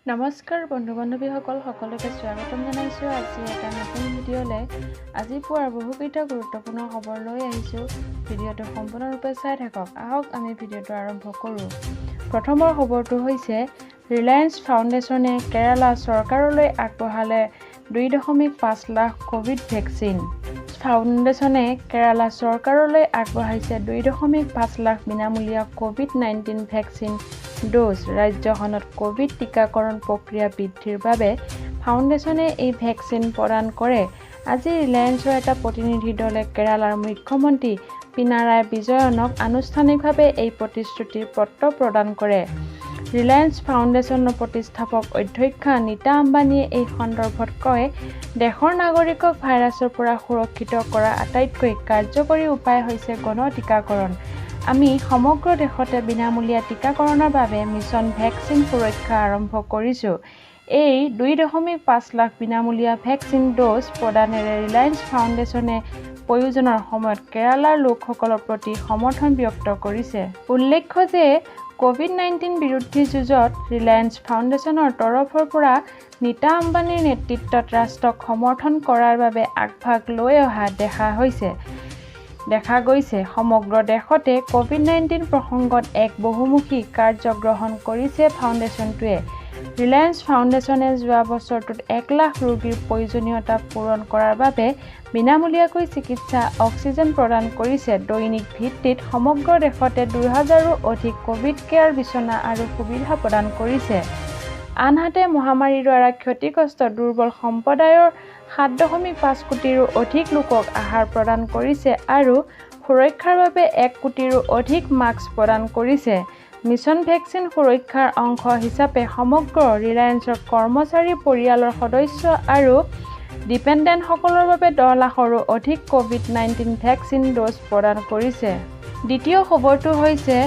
নমস্কাৰ বন্ধু-বান্ধৱীসকল সকলোকে স্বাগতম জনাইছোঁ আজি এটা নতুন ভিডিঅ'লৈ। আজি পুৱাৰ বহুকেইটা গুৰুত্বপূৰ্ণ খবৰ লৈ আহিছোঁ। ভিডিঅ'টো সম্পূৰ্ণৰূপে চাই থাকক। আহক আমি ভিডিঅ'টো আৰম্ভ কৰোঁ। প্ৰথমৰ খবৰটো হৈছে ৰিলায়েন্স ফাউণ্ডেশ্যনে কেৰালা চৰকাৰলৈ আগবঢ়ালে 2.5 লাখ কোভিড ভেকচিন। ফাউণ্ডেশ্যনে কেৰালা চৰকাৰলৈ আগবঢ়াইছে 2.5 লাখ বিনামূলীয়া কোভিড-19 ভেকচিন ড'জ। ৰাজ্যখনত কোভিড টিকাকৰণ প্ৰক্ৰিয়া বৃদ্ধিৰ বাবে ফাউণ্ডেশ্যনে এই ভেকচিন প্ৰদান কৰে। আজি ৰিলায়েন্সৰ এটা প্ৰতিনিধি দলে কেৰালাৰ মুখ্যমন্ত্ৰী পিনাৰায় বিজয়নক আনুষ্ঠানিকভাৱে এই প্ৰতিশ্ৰুতিৰ পত্ৰ প্ৰদান কৰে। ৰিলায়েন্স ফাউণ্ডেশ্যনৰ প্ৰতিষ্ঠাপক অধ্যক্ষা নীতা আম্বানীয়ে এই সন্দৰ্ভত কয়, দেশৰ নাগৰিকক ভাইৰাছৰ পৰা সুৰক্ষিত কৰা আটাইতকৈ কাৰ্যকৰী উপায় হৈছে গণ টিকাকৰণ। আমি সমগ্ৰ দেশতে বিনামূলীয়া টিকাকৰণৰ বাবে মিছন ভেকচিন সুৰক্ষা আৰম্ভ কৰিছোঁ। এই 2.5 লাখ বিনামূলীয়া ভেকচিন ড'জ প্ৰদানেৰে ৰিলায়েন্স ফাউণ্ডেশ্যনে প্ৰয়োজনৰ সময়ত কেৰালাৰ লোকসকলৰ প্ৰতি সমৰ্থন ব্যক্ত কৰিছে। উল্লেখ্য যে কোভিড-19 বিৰোধী যুঁজত ৰিলায়েন্স ফাউণ্ডেশ্যনৰ তৰফৰ পৰা নীতা আম্বানীৰ নেতৃত্বত ৰাষ্ট্ৰক সমৰ্থন কৰাৰ বাবে আগভাগ লৈ অহা দেখা গৈছে। সমগ্ৰ দেশতে কোভিড-19 প্ৰসংগত এক বহুমুখী কাৰ্য গ্ৰহণ কৰিছে ফাউণ্ডেশ্যনটোৱে। ৰিলায়েন্স ফাউণ্ডেশ্যনে যোৱা বছৰটোত 1 লাখ ৰোগীৰ প্ৰয়োজনীয়তা পূৰণ কৰাৰ বাবে বিনামূলীয়াকৈ চিকিৎসা অক্সিজেন প্ৰদান কৰিছে। দৈনিক ভিত্তিত সমগ্ৰ দেশতে 2000ৰো অধিক কোভিড কেয়াৰ বিচনা আৰু সুবিধা প্ৰদান কৰিছে। আনহাতে মহামাৰীৰ দ্বাৰা ক্ষতিগ্ৰস্ত দুৰ্বল সম্প্ৰদায়ৰ 7.5 কোটিৰো অধিক লোকক আহাৰ প্ৰদান কৰিছে আৰু সুৰক্ষাৰ বাবে 1 কোটিৰো অধিক মাস্ক প্ৰদান কৰিছে। মিছন ভেকচিন সুৰক্ষাৰ অংশ হিচাপে সমগ্ৰ ৰিলায়েন্সৰ কৰ্মচাৰী, পৰিয়ালৰ সদস্য আৰু ডিপেণ্ডেণ্টসকলৰ বাবে 10 লাখৰো অধিক কোভিড-19 ভেকচিন ড'জ প্ৰদান কৰিছে। দ্বিতীয় খবৰটো হৈছে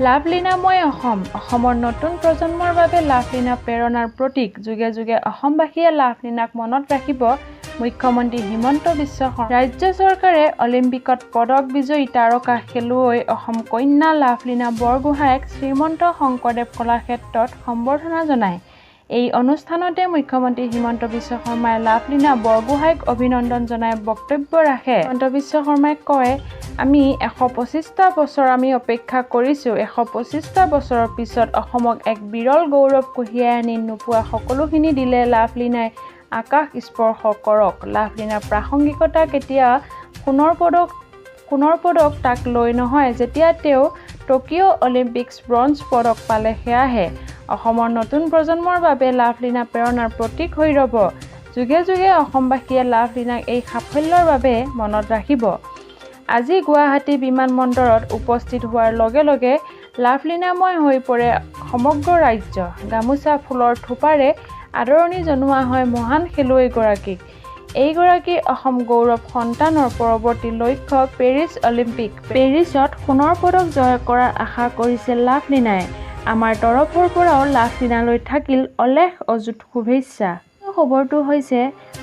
লাভলীনাময় অসমৰ নতুন প্ৰজন্মৰ বাবে লাভলীনা প্ৰেৰণাৰ প্ৰতীক। যুগে যুগে অসমবাসীয়ে লাভলীনাক মনত ৰাখিব। মুখ্যমন্ত্ৰী হিমন্ত বিশ্ব শৰ্মা। ৰাজ্য চৰকাৰে অলিম্পিকত পদক বিজয়ী তাৰকা খেলুৱৈ অসম কন্যা লাভলীনা বৰগোহাঁইক শ্ৰীমন্ত শংকৰদেৱ কলাক্ষেত্ৰত সম্বৰ্ধনা জনায়। এই অনুষ্ঠানতে মুখ্যমন্ত্ৰী হিমন্ত বিশ্ব শৰ্মাই লাভলীনা বৰগোহাঁইক অভিনন্দন জনাই বক্তব্য ৰাখে। হিমন্ত বিশ্ব শৰ্মাই কয়, আমি 125টা বছৰ আমি অপেক্ষা কৰিছোঁ। 125টা বছৰৰ পিছত অসমক এক বিৰল গৌৰৱ কঢ়িয়াই আনি নোপোৱা সকলোখিনি দিলে লাভলীনাই আকাশ স্পৰ্শ কৰক। লাভলীনাৰ প্ৰাসংগিকতা কেতিয়া সোণৰ পদক তাক লৈ নহয়, যেতিয়া তেওঁ টকিঅ' অলিম্পিক্স ব্ৰঞ্জ পদক পালে সেয়াহে। অসমৰ নতুন প্ৰজন্মৰ বাবে লাভলীনা প্ৰেৰণাৰ প্ৰতীক হৈ ৰ'ব। যুগে যুগে অসমবাসীয়ে লাভলীনাক এই সাফল্যৰ বাবে মনত ৰাখিব। আজি গুৱাহাটী বিমানবন্দৰত উপস্থিত হোৱাৰ লগে লগে লাভলীনাময় হৈ পৰে সমগ্ৰ ৰাজ্য। গামোচা, ফুলৰ থোপাৰে আদৰণি জনোৱা হয় মহান খেলুৱৈগৰাকীক। এইগৰাকী অসম গৌৰৱ সন্তানৰ পৰৱৰ্তী লক্ষ্য পেৰিছ অলিম্পিক। পেৰিছত সোণৰ পদক জয় কৰাৰ আশা কৰিছে লাভলীনাই। আমাৰ তৰফৰ পৰাও লাভলীনালৈ থাকিল অলেখ অযুত শুভেচ্ছা। খবৰটো হৈছে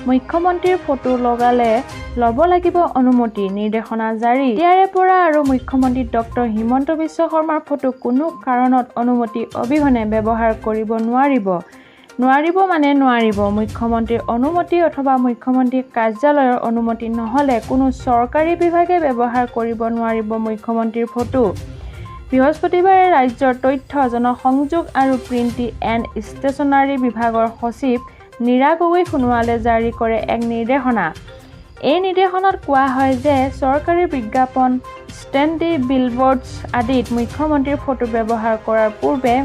মুখ্যমন্ত্ৰীৰ ফটো লগালে ল'ব লাগিব অনুমতি, নিৰ্দেশনা জাৰি। ইয়াৰে পৰা আৰু মুখ্যমন্ত্ৰী ডক্টৰ হিমন্ত বিশ্ব শৰ্মাৰ ফটো কোনো কাৰণত অনুমতি অবিহনে ব্যৱহাৰ কৰিব নোৱাৰিব। মুখ্যমন্ত্ৰীৰ অনুমতি অথবা মুখ্যমন্ত্ৰীৰ কাৰ্যালয়ৰ অনুমতি নহ'লে কোনো চৰকাৰী বিভাগে ব্যৱহাৰ কৰিব নোৱাৰিব মুখ্যমন্ত্ৰীৰ ফটো। বৃহস্পতিবাৰে ৰাজ্যৰ তথ্য, জনসংযোগ আৰু প্ৰিণ্ট এণ্ড ষ্টেচনাৰী বিভাগৰ সচিব নীৰা গগৈ সোণোৱালে জাৰি কৰে এক নিৰ্দেশনা। এই নিৰ্দেশনাত কোৱা হয় যে চৰকাৰী বিজ্ঞাপন, ষ্টেণ্ড, বিলবোৰ্ডছ আদিত মুখ্যমন্ত্ৰীৰ ফটো ব্যৱহাৰ কৰাৰ পূৰ্বে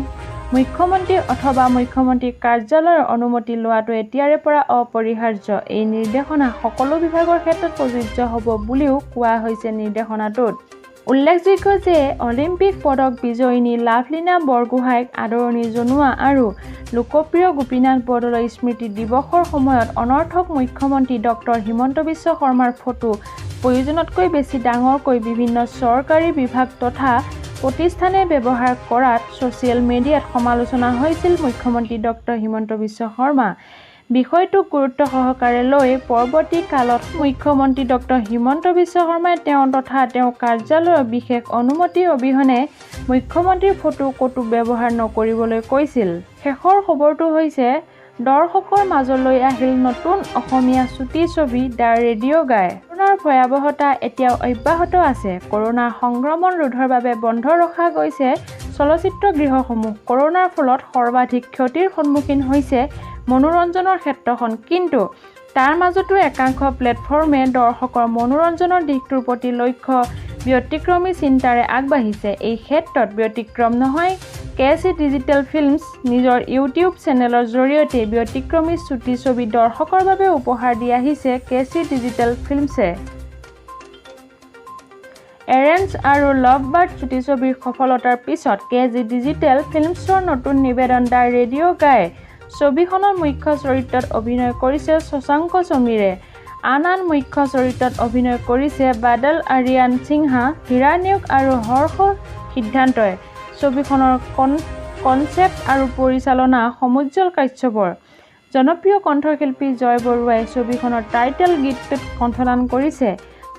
মুখ্যমন্ত্ৰী অথবা মুখ্যমন্ত্ৰীৰ কাৰ্যালয়ৰ অনুমতি লোৱাটো এতিয়াৰে পৰা অপৰিহাৰ্য। এই নিৰ্দেশনা সকলো বিভাগৰ ক্ষেত্ৰত প্ৰযোজ্য হ'ব বুলিও কোৱা হৈছে নিৰ্দেশনাটোত। উল্লেখযোগ্য যে অলিম্পিক পদক বিজয়িনী লাভলীনা বৰগোহাঁইক আদৰণি জনোৱা আৰু লোকপ্ৰিয় গোপীনাথ বৰদলৈ স্মৃতি দিৱসৰ সময়ত অনৰ্থক মুখ্যমন্ত্ৰী ডক্টৰ হিমন্ত বিশ্ব শৰ্মাৰ ফটো প্ৰয়োজনতকৈ বেছি ডাঙৰকৈ বিভিন্ন চৰকাৰী বিভাগ তথা প্ৰতিষ্ঠানে ব্যৱহাৰ কৰাত ছ'চিয়েল মিডিয়াত সমালোচনা হৈছিল মুখ্যমন্ত্ৰী ডক্টৰ হিমন্ত বিশ্ব শৰ্মা। বিষয়টোক গুৰুত্ব সহকাৰে লৈ পৰৱৰ্তী কালত মুখ্যমন্ত্ৰী ডক্টৰ হিমন্ত বিশ্ব শৰ্মাই তেওঁ তথা তেওঁৰ কাৰ্যালয়ৰ বিশেষ অনুমতি অবিহনে মুখ্যমন্ত্ৰীৰ ফটো ক'তো ব্যৱহাৰ নকৰিবলৈ কৈছিল। শেষৰ খবৰটো হৈছে দৰ্শকৰ মাজলৈ আহিল নতুন অসমীয়া চুটি ছবি দ্য ৰেডিঅ' গাই। কৰোনাৰ ভয়াৱহতা এতিয়াও অব্যাহত আছে। কৰোনাৰ সংক্ৰমণ ৰোধৰ বাবে বন্ধ ৰখা গৈছে চলচ্চিত্ৰ গৃহসমূহ। কৰোনাৰ ফলত সৰ্বাধিক ক্ষতিৰ সন্মুখীন হৈছে মনোৰঞ্জনৰ ক্ষেত্ৰখন। কিন্তু তাৰ মাজতো একাংশ প্লেটফৰ্মে দৰ্শকৰ মনোৰঞ্জনৰ দিশটোৰ প্ৰতি লক্ষ্য ব্যতিক্ৰমী চিন্তাৰে আগবাঢ়িছে। এই ক্ষেত্ৰত ব্যতিক্ৰম নহয় কেচি ডিজিটেল ফিল্মছ নিজৰ ইউটিউব চেনেলৰ জৰিয়তে ব্যতিক্ৰমী চুটি ছবি দৰ্শকৰ বাবে উপহাৰ দি আহিছে কেচি ডিজিটেল ফিল্মছে। এৰেঞ্জ আৰু লাভ বাৰ্ড চুটি ছবিৰ সফলতাৰ পিছত কেচি ডিজিটেল ফিল্মছৰ নতুন নিবেদন দ্য ৰেডিঅ' গাই। ছবিখনৰ মুখ্য চৰিত্ৰত অভিনয় কৰিছে শশাংক সমীৰে। আন মুখ্য চৰিত্ৰত অভিনয় কৰিছে বাদল আৰিয়ান সিনহা, হিৰাণ্যক আৰু হৰ্ষ সিদ্ধান্তই। ছবিখনৰ কনচেপ্ট আৰু পৰিচালনা সমুজ্জ্বল কাশ্যপৰ। জনপ্ৰিয় কণ্ঠশিল্পী জয় বৰুৱাই ছবিখনৰ টাইটেল গীতটোত কণ্ঠদান কৰিছে।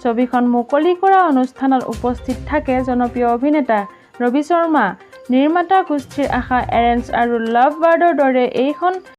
ছবিখন মুকলি কৰা অনুষ্ঠানত উপস্থিত থাকে জনপ্ৰিয় অভিনেতা ৰবি শৰ্মা। নিৰ্মাতা গোষ্ঠীৰ আশা এৰেঞ্জ আৰু লাভ বাৰ্ডৰ দৰে এইখন